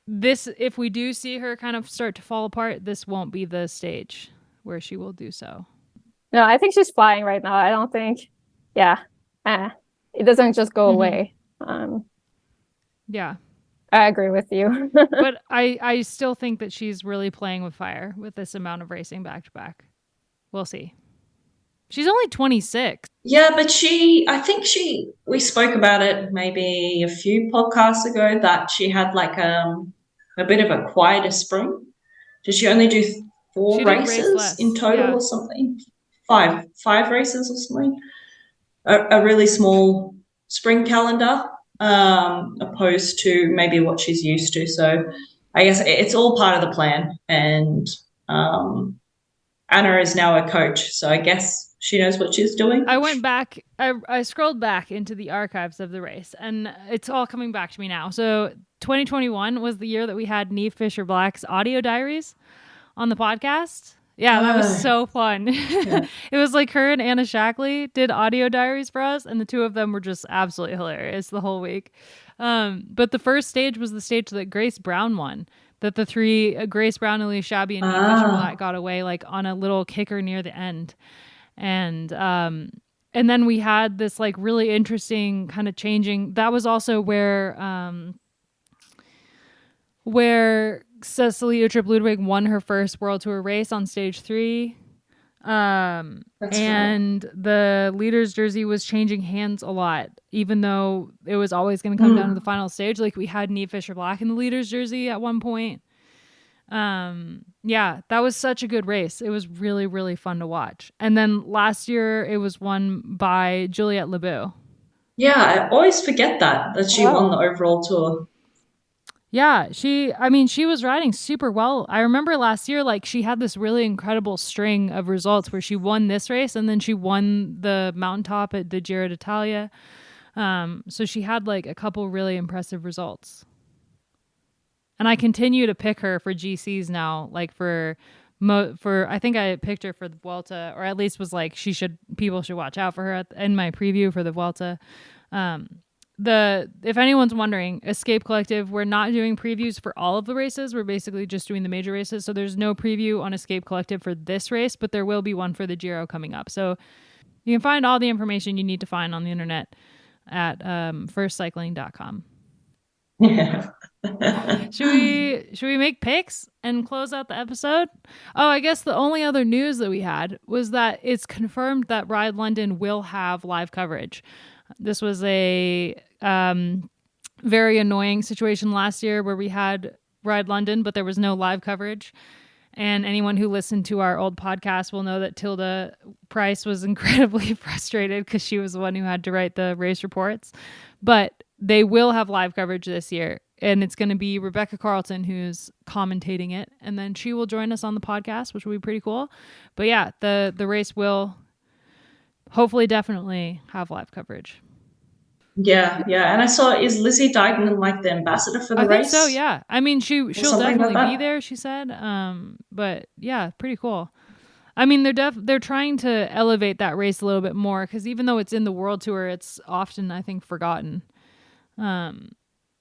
if we do see her kind of start to fall apart, this won't be the stage where she will do so. No, I think she's flying right now. I don't think, it doesn't just go away. Yeah. I agree with you. But I still think that she's really playing with fire with this amount of racing back to back. We'll see. She's only 26. Yeah, but we spoke about it maybe a few podcasts ago that she had like a bit of a quieter spring. Did she only do 4 races in total or something? 5 races or something? A really small spring calendar. Opposed to maybe what she's used to. So I guess it's all part of the plan. And Anna is now a coach, so I guess she knows what she's doing. I went back, I scrolled back into the archives of the race, and it's all coming back to me now. So 2021 was the year that we had Niamh Fisher-Black's audio diaries on the podcast. Yeah, that was so fun. Yeah. It was like her and Anna Shackley did audio diaries for us, and the two of them were just absolutely hilarious the whole week. But the first stage was the stage that Grace Brown won. That the 3, Grace Brown, Elise Shabby, and Niamh Fisher-Black got away like on a little kicker near the end. And then we had this like really interesting kind of changing. That was also where Cecilie Uttrup Ludwig won her first World Tour race on stage 3. And the leader's jersey was changing hands a lot, even though it was always going to come down to the final stage. Like we had Niamh Fisher-Black in the leader's jersey at one point. Yeah, that was such a good race. It was really, really fun to watch. And then last year it was won by Juliette Lebeau. Yeah, I always forget that she won the overall tour. Yeah, she was riding super well. I remember last year, like she had this really incredible string of results where she won this race and then she won the mountaintop at the Giro d'Italia. So she had like a couple really impressive results. And I continue to pick her for GCs now, like for I think I picked her for the Vuelta, or at least was like people should watch out for her in my preview for the Vuelta. If anyone's wondering, Escape Collective, we're not doing previews for all of the races. We're basically just doing the major races. So there's no preview on Escape Collective for this race, but there will be one for the Giro coming up. So you can find all the information you need to find on the internet. at firstcycling.com. Yeah. Should we make picks and close out the episode? Oh, I guess the only other news that we had was that it's confirmed that Ride London will have live coverage. This was a very annoying situation last year where we had Ride London, but there was no live coverage. And anyone who listened to our old podcast will know that Tilda Price was incredibly frustrated because she was the one who had to write the race reports. But they will have live coverage this year. And it's going to be Rebecca Carlton who's commentating it. And then she will join us on the podcast, which will be pretty cool. But yeah, the race will hopefully definitely have live coverage. Yeah. And I saw, is Lizzie Dighton like the ambassador for the race? I think so, yeah. I mean, she'll definitely be there, she said. But yeah, pretty cool. I mean, they're trying to elevate that race a little bit more because even though it's in the World Tour, it's often, I think, forgotten.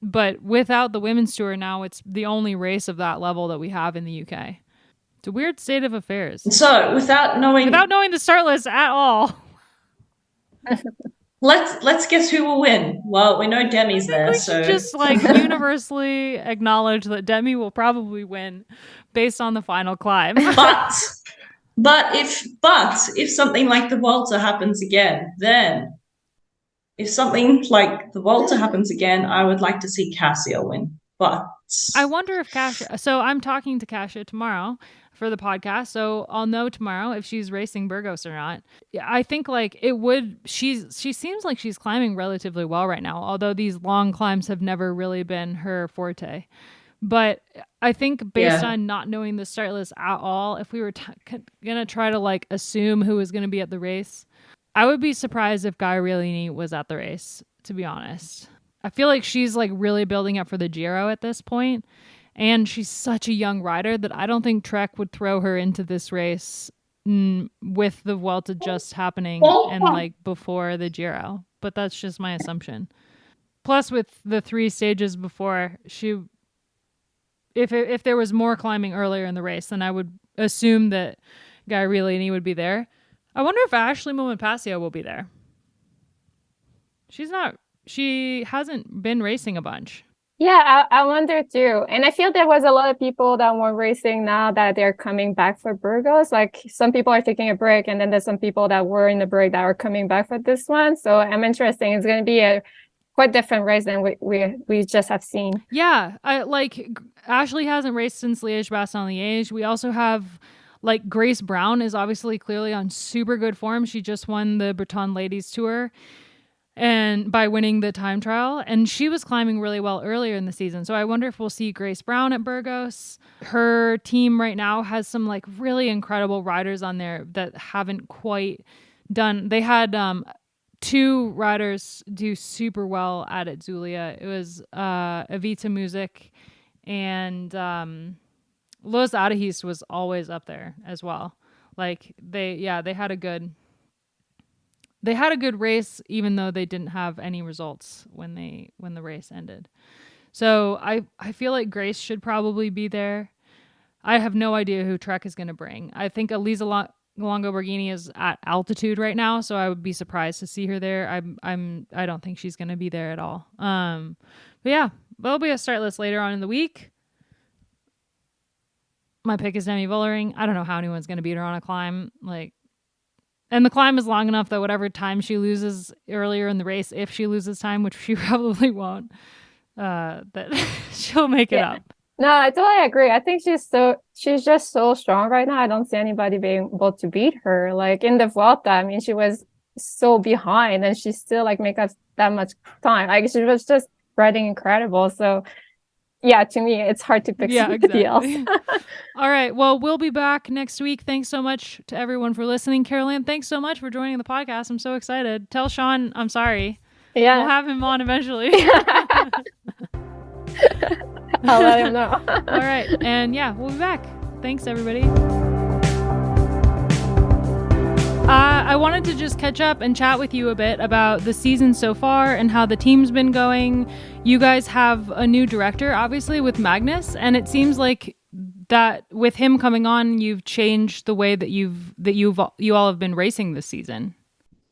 But without the Women's Tour now, it's the only race of that level that we have in the UK. It's a weird state of affairs. So without knowing the start list at all. Let's guess who will win. Well, we know Demi's there, we so should just universally acknowledge that Demi will probably win based on the final climb. But if something like the Vuelta happens again, then if something like the Vuelta happens again, I would like to see Kasia win. But I wonder if Kasia. So I'm talking to Kasia tomorrow for the podcast, so I'll know tomorrow if she's racing Burgos or not. I think it would. She seems like she's climbing relatively well right now, although these long climbs have never really been her forte. But I think based on not knowing the start list at all, if we were gonna try to assume who was gonna be at the race, I would be surprised if Gabrielini was at the race. To be honest, I feel like she's really building up for the Giro at this point. And she's such a young rider that I don't think Trek would throw her into this race with the Vuelta just happening and before the Giro. But that's just my assumption. Plus, with the 3 stages before, if there was more climbing earlier in the race, then I would assume that Gabrielini would be there. I wonder if Ashley Moman-Pasio will be there. She hasn't been racing a bunch. Yeah, I wonder too. And I feel there was a lot of people that were racing now that they're coming back for Burgos. Some people are taking a break, and then there's some people that were in the break that are coming back for this one. So I'm interested. It's going to be a quite different race than we just have seen. Yeah, Ashley hasn't raced since Liège-Bastogne-Liège. We also have Grace Brown is obviously clearly on super good form. She just won the Breton Ladies Tour. And by winning the time trial, and she was climbing really well earlier in the season. So I wonder if we'll see Grace Brown at Burgos. Her team right now has some really incredible riders on there that haven't quite done. They had 2 riders do super well at Itzulia. It was Evita Music and Los Adahis was always up there as well. They had a good race, even though they didn't have any results when the race ended. So I feel like Grace should probably be there. I have no idea who Trek is going to bring. I think Elisa Longo Borghini is at altitude right now, so I would be surprised to see her there. I don't think she's going to be there at all. But yeah, there'll be a start list later on in the week. My pick is Demi Vollering. I don't know how anyone's going to beat her on a climb. And the climb is long enough that whatever time she loses earlier in the race, if she loses time, which she probably won't, that she'll make it up. No, I totally agree. I think she's just so strong right now. I don't see anybody being able to beat her. In the Vuelta, I mean, she was so behind and she still make up that much time. She was just riding incredible. So yeah, to me, it's hard to pick somebody else. All right. Well, we'll be back next week. Thanks so much to everyone for listening. Karol-Ann, thanks so much for joining the podcast. I'm so excited. Tell Sean I'm sorry. Yeah. We'll have him on eventually. I'll let him know. All right. And yeah, we'll be back. Thanks, everybody. I wanted to just catch up and chat with you a bit about the season so far and how the team's been going. You guys have a new director, obviously, with Magnus, and it seems like that with him coming on, you've changed the way that you all have been racing this season.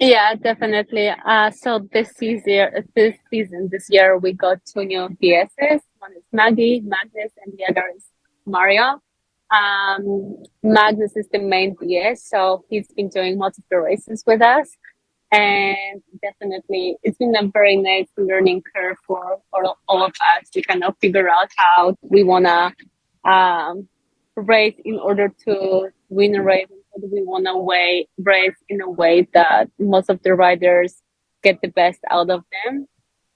Yeah, definitely. So this year we got two new DSs. One is Magnus, and the other is Mario. Magnus is the main DS, so he's been doing most of the races with us, and definitely it's been a very nice learning curve for all of us to kind of figure out how we wanna race in order to win a race. How do we want to race in a way that most of the riders get the best out of them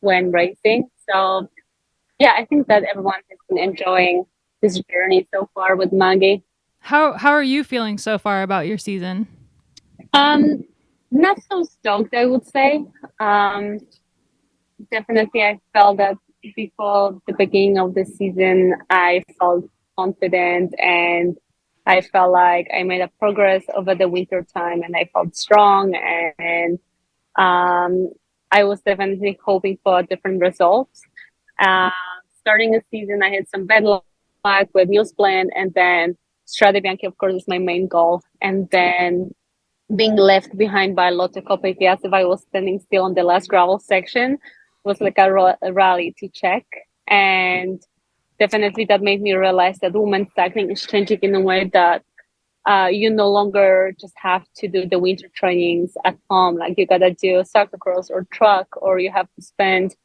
when racing? So yeah, I think that everyone has been enjoying this journey so far with Maggie. How are you feeling so far about your season? Not so stoked, I would say. Definitely, I felt that before the beginning of the season, I felt confident and I felt like I made a progress over the winter time and I felt strong and I was definitely hoping for different results. Uh, Starting the season, I had some bad luck with News Plan and then Strade Bianchi, of course, is my main goal. And then being left behind by Lotto Coppa ITS if I was standing still on the last gravel section was like a rally to check. And definitely that made me realize that women's cycling is changing in a way that you no longer just have to do the winter trainings at home. Like you gotta do cyclocross or truck, or you have to spend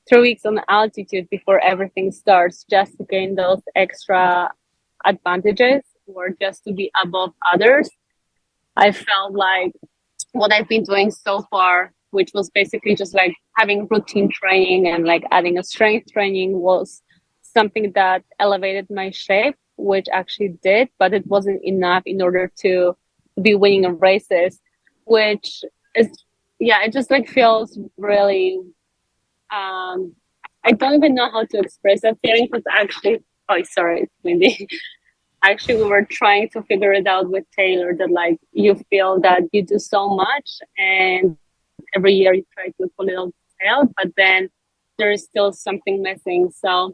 3 weeks on altitude before everything starts just to gain those extra advantages or just to be above others. I felt like what I've been doing so far, which was basically just like having routine training and like adding a strength training, was something that elevated my shape, which actually did, but it wasn't enough in order to be winning races, which is, yeah, it just like feels really, I don't even know how to express that feeling because actually, oh, sorry, it's windy. Actually, we were trying to figure it out with Taylor that like you feel that you do so much and every year you try to pull it all out, but then there is still something missing. So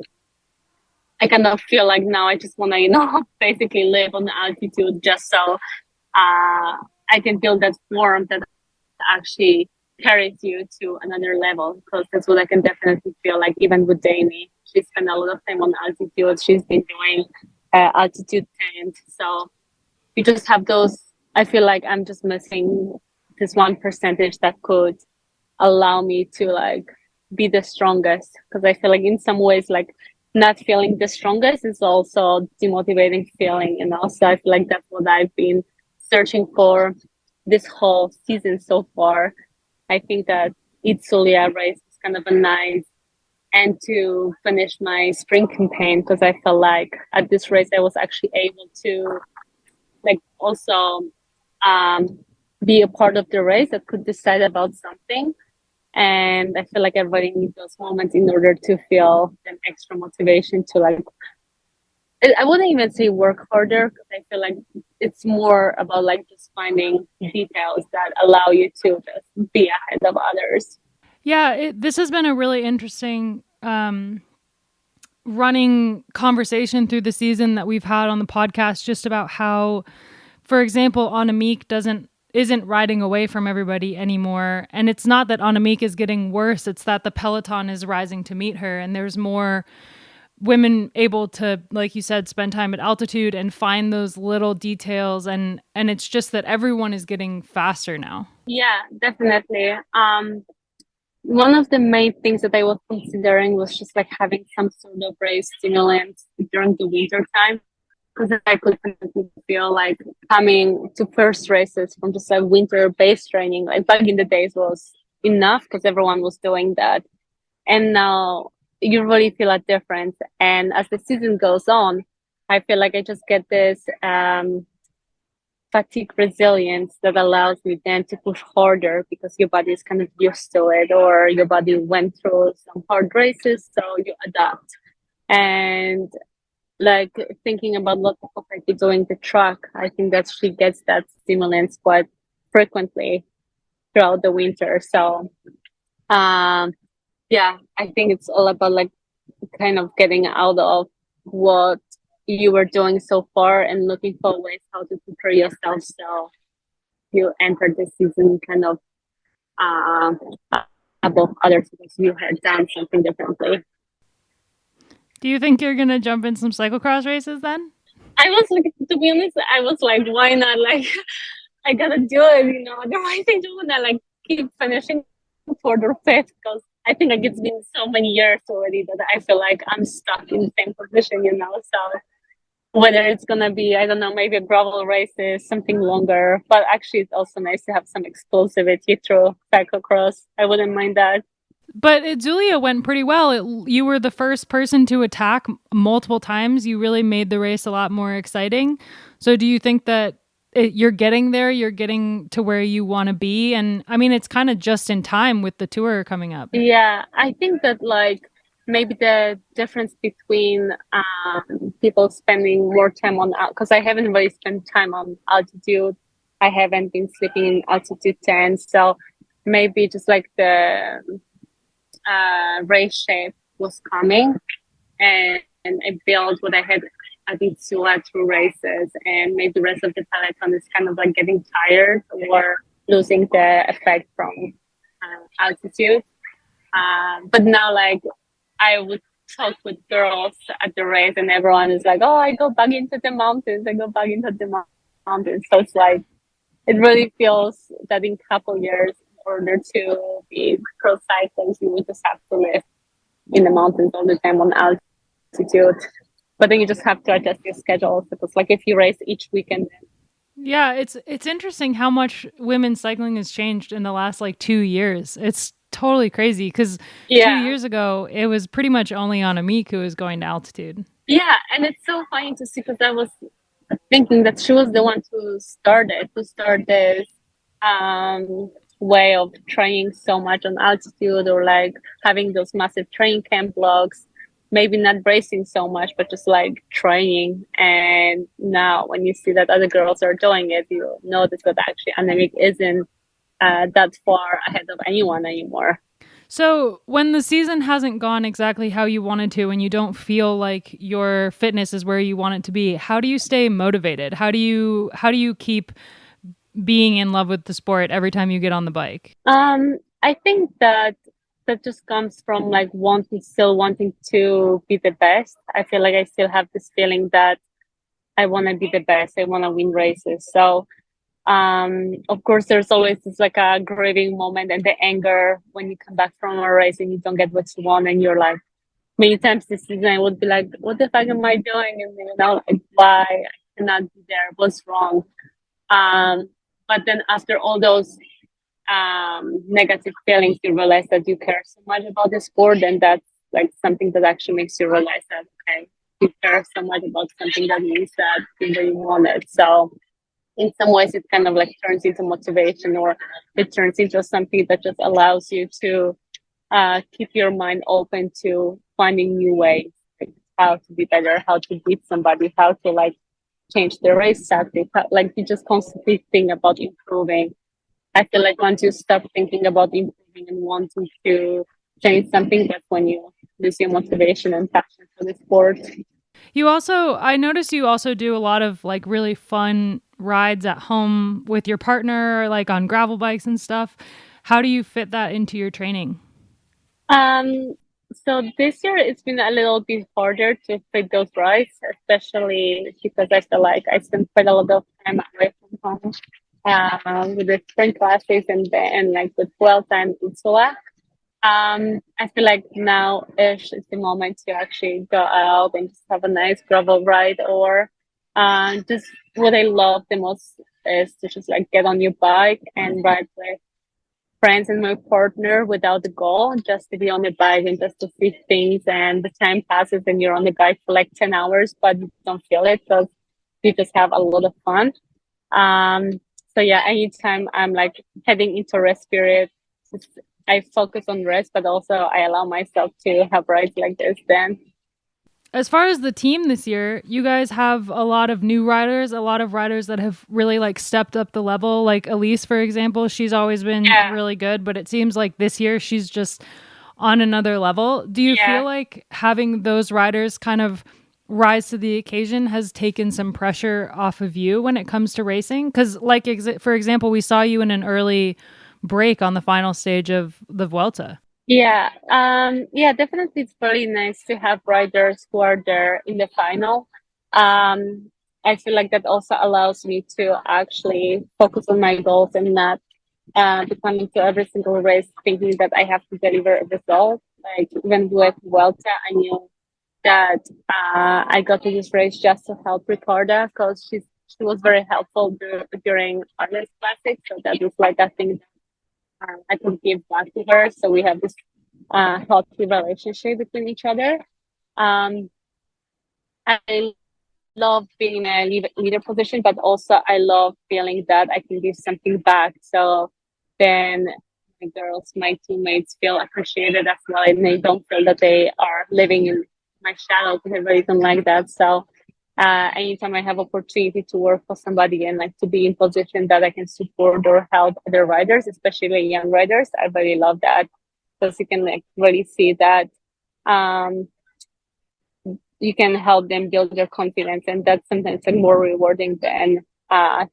I kind of feel like now I just want to, basically live on the altitude just so I can build that form that actually carries you to another level, because that's what I can definitely feel like even with Dami. She spent a lot of time on altitude. She's been doing altitude tent. So you just have those. I feel like I'm just missing this 1% that could allow me to like be the strongest, because I feel like in some ways like not feeling the strongest is also demotivating feeling, so I feel like that's what I've been searching for this whole season so far. I think that Itzulia race is kind of a nice end to finish my spring campaign, because I felt like at this race I was actually able to like also be a part of the race that could decide about something. And I feel like everybody needs those moments in order to feel an extra motivation to like, I wouldn't even say work harder, because I feel like it's more about like just finding details that allow you to just be ahead of others. Yeah, this has been a really interesting running conversation through the season that we've had on the podcast, just about how, for example, Annemiek isn't riding away from everybody anymore. And it's not that Annemiek is getting worse, it's that the peloton is rising to meet her, and there's more women able to, like you said, spend time at altitude and find those little details, and it's just that everyone is getting faster now. Yeah, definitely. One of the main things that I was considering was just like having some sort of race stimulant during the winter time, because I could feel like coming to first races from just like winter base training, like back in the days, was enough because everyone was doing that. And now you really feel a difference. And as the season goes on, I feel like I just get this fatigue resilience that allows me then to push harder, because your body is kind of used to it, or your body went through some hard races, so you adapt. And like thinking about what like doing the track, I think that she gets that stimulants quite frequently throughout the winter. So yeah, I think it's all about like kind of getting out of what you were doing so far and looking for ways how to prepare yourself so you enter the season kind of uh, above others because you had done something differently. Do you think you're going to jump in some cyclocross races then? I was like, to be honest, I was like, why not? Like, I gotta do it, you know. Otherwise, I don't wanna like keep finishing fourth or fifth because I think like it's been so many years already that I feel like I'm stuck in the same position, you know. So whether it's gonna be, I don't know, maybe a gravel races, something longer. But actually, it's also nice to have some explosivity through cyclocross. I wouldn't mind that. But Itzulia went pretty well. You were the first person to attack multiple times. You really made the race a lot more exciting. So do you think that you're getting there? You're getting to where you want to be? And I mean, it's kind of just in time with the tour coming up. Yeah, I think that like maybe the difference between people spending more time on, because I haven't really spent time on altitude. I haven't been sleeping in altitude tent. So maybe just like the race shape was coming and I built what I had at Itzulia through races, and maybe the rest of the peloton is kind of like getting tired or losing the effect from altitude. But now like I would talk with girls at the race and everyone is like, oh, I go back into the mountains. mountains. So it's like, it really feels that in a couple years, in order to be pro cyclist, you would just have to live in the mountains all the time on altitude. But then you just have to adjust your schedule because like if you race each weekend. Yeah, it's interesting how much women's cycling has changed in the last like 2 years. It's totally crazy because 2 years ago, it was pretty much only Annemiek who was going to altitude. Yeah, and it's so funny to see because I was thinking that she was the one to start this way of training so much on altitude or like having those massive training camp blocks, maybe not racing so much, but just like training. And now when you see that other girls are doing it, you notice that actually Annemiek isn't that far ahead of anyone anymore. So when the season hasn't gone exactly how you wanted to and you don't feel like your fitness is where you want it to be, how do you stay motivated? How do you keep being in love with the sport every time you get on the bike? I think that just comes from like still wanting to be the best. I feel like I still have this feeling that I want to be the best. I want to win races. So of course, there's always this like a grieving moment and the anger when you come back from a race and you don't get what you want, and you're like, many times this season I would be like, what the fuck am I doing? And you know, like, why I cannot be there? What's wrong? But then after all those negative feelings, you realize that you care so much about the sport, and that's like something that actually makes you realize that okay, you care so much about something that means that you really want it. So in some ways it kind of like turns into motivation, or it turns into something that just allows you to keep your mind open to finding new ways, like how to be better, how to beat somebody, how to like change the race tactic. Like you just constantly think about improving. I feel like once you stop thinking about improving and wanting to change something, that's when you lose your motivation and passion for the sport. I noticed you also do a lot of like really fun rides at home with your partner, like on gravel bikes and stuff. How do you fit that into your training? So this year it's been a little bit harder to fit those rides, especially because I feel like I spend quite a lot of time away from home with the spring classes and like with Vuelta in Itzulia. I feel like now-ish is the moment to actually go out and just have a nice gravel ride, or just what I love the most is to just like get on your bike and ride with friends and my partner without the goal, just to be on the bike and just to see things, and the time passes and you're on the bike for like 10 hours, but you don't feel it because you just have a lot of fun. So yeah, anytime I'm like heading into rest period, I focus on rest, but also I allow myself to have rides like this then. As far as the team this year, you guys have a lot of new riders, a lot of riders that have really like stepped up the level. Like Elise, for example, she's always been really good, but it seems like this year she's just on another level. Do you feel like having those riders kind of rise to the occasion has taken some pressure off of you when it comes to racing? Because like, for example, we saw you in an early break on the final stage of the Vuelta. Yeah, definitely. It's very nice to have riders who are there in the final. I feel like that also allows me to actually focus on my goals and not becoming to every single race thinking that I have to deliver a result. Like even with Vuelta, I knew that I got to this race just to help Ricarda because she was very helpful during Arles Classic. So that was like a thing that I could give back to her. So we have this healthy relationship between each other. I love being in a leader position, but also I love feeling that I can give something back. So then my girls, my teammates feel appreciated as well, and they don't feel that they are living in my shadow because I really don't like that. So anytime I have opportunity to work for somebody and like to be in position that I can support or help other riders, especially young riders, I really love that because you can like really see that you can help them build their confidence, and that's sometimes like more rewarding than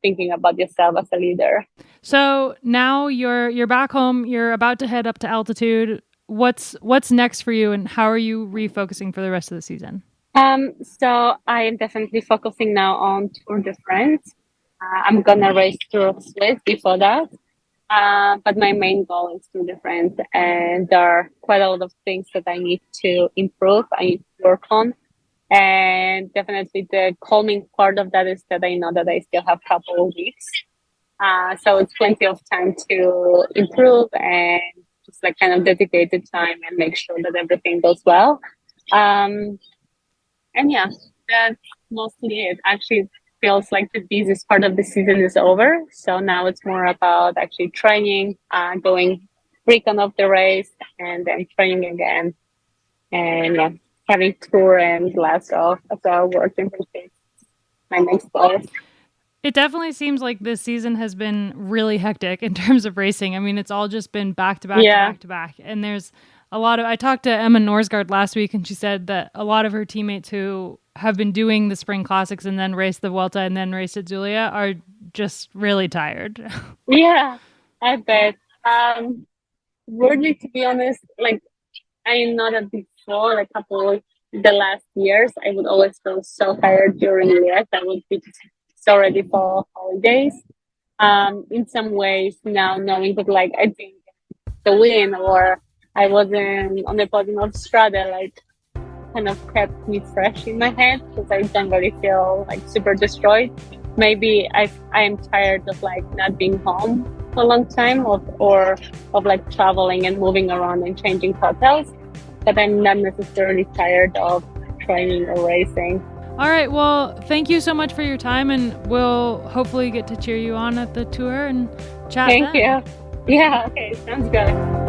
thinking about yourself as a leader. So now you're back home. You're about to head up to altitude. What's next for you, and how are you refocusing for the rest of the season? So I am definitely focusing now on Tour de France. I'm gonna race Tour of Swiss before that. But my main goal is Tour de France, and there are quite a lot of things that I need to improve, I need to work on. And definitely the calming part of that is that I know that I still have a couple of weeks. So it's plenty of time to improve and just like kind of dedicated time and make sure that everything goes well. And yeah, that's mostly it. Actually, feels like the busiest part of the season is over. So now it's more about actually training, going recon of the race, and then training again, and having tour and Glasgow as our work in my next goal. It definitely seems like this season has been really hectic in terms of racing. I mean, it's all just been back to back to back to back. And there's a lot of, I talked to Emma Norsgaard last week, and she said that a lot of her teammates who have been doing the spring classics and then race the Vuelta and then race Itzulia are just really tired. Yeah, I bet. Weirdly, to be honest, like I know that before, like the last years, I would always feel so tired during the year. I would be so ready for holidays. In some ways now, knowing that like I think the win or I wasn't on the podium of Strada, like kind of kept me fresh in my head because I don't really feel like super destroyed. Maybe I am tired of like not being home for a long time or of like traveling and moving around and changing hotels, but I'm not necessarily tired of training or racing. All right. Well, thank you so much for your time, and we'll hopefully get to cheer you on at the tour and chat. Thank you. Yeah. Okay. Sounds good.